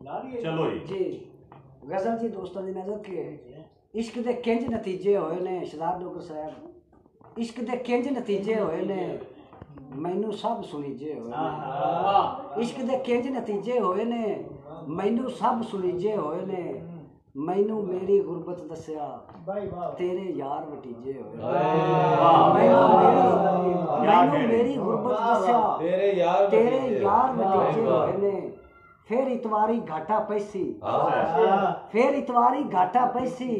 चलो जी गजल जी दोस्तों की नजर के इश्क दे किंज नतीजे होए ने शहजाद डोगर साहब इश्क दे किंज नतीजे होए ने मैनू सब सुनीजे होए ने इश्क दे किंज नतीजे होए ने मैनू सब सुनीजे होए ने मैनू मेरी गुरबत दस्या तेरे यार भतीजे होए मैनू मेरी गुरबत दस्या तेरे यार भतीजे होए ने फिर इतवारी घाटा पैसी फिर इतवारी घाटा पैसी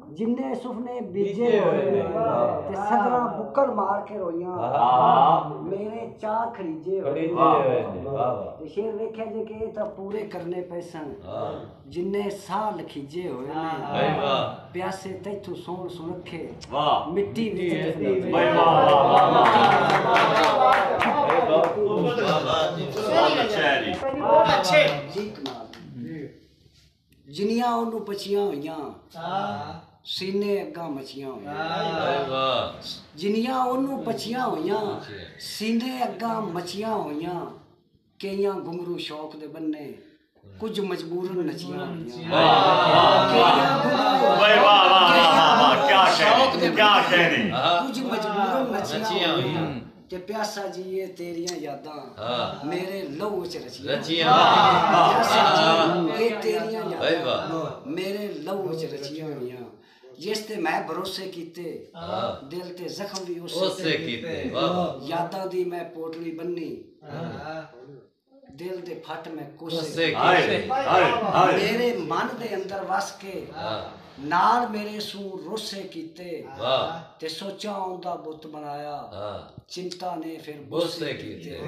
जिन्ने सुफने बीजे होए ते सदरा बुक्कड़ मार के रोइयां मेरे चाह खरीजे होए ते शेर वेख्या जे के ता पूरे करने पैसन जिन्ने साह लखीजे होए ने प्यासे तैथू सोन सुनखे मिट्टी विच जिनिया ओनू पचियां होइयां सीने अग्गा मचियां होइयां जिनिया ओनू पचियां होइयां सीने अग्गा मचियां होइयां केइयां घुंगरू शौक दे बन्ने कुछ मजबूरन नचियां कुछ मजबूरन नचियां ते प्यासा जी ये तेरियां यादां मेरे लहू च रचियां ये तेरियां यादां मेरे लहू च रचियां होइयां जिस ते मैं भरोसे कीते दिल ते जख्म भी उससे कीते यादां दी मैं पोटली बन्नी दिल दे फट मैं कोसे मेरे मन दे अंदर वस के नाल मेरे सू रोसे कीते ते सोचा औंदा बुत बनाया चिंता ने फिर बोसे कीते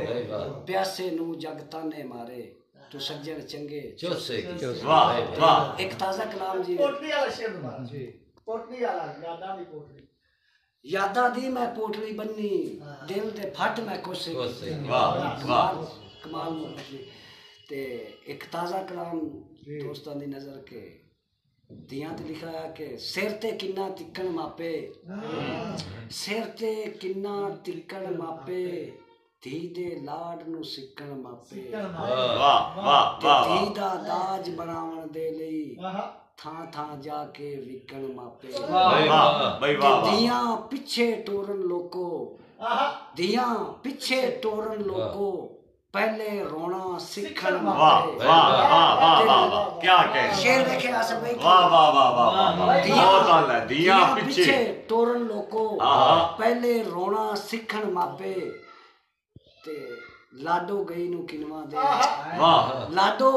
प्यासे नू जगता ने मारे तू सज्जन चंगे चोसे वाह वाह एक ताजा कलाम जी पोटली वाला शेर जी पोटली वाला यादां दी पोटली यादां दी मैं पोटली बन्नी दिल दे फट मैं कोसे वाह वाह कमाल ते एक ताजा कलाम दोस्तां दी नजर के दियां ते लिखा है कि सिर ते किन्ना तिक्कण मापे सिर ते किन्ना तिक्कण मापे धी दे लाड नू सिक्कण मापे वाह वाह धी दा दाज बनावण दे लई थां थां जाके विकण मापे दियां पिछे टोरन लोको दियां पिछे टोरन लोको पहले रोना सीखन मापे क्या कह शेर देखे आसम भाई दियां पीछे टोरन लोको पहले रोना सीखन मापे ते लाडो गई नू किनवा दे लाडो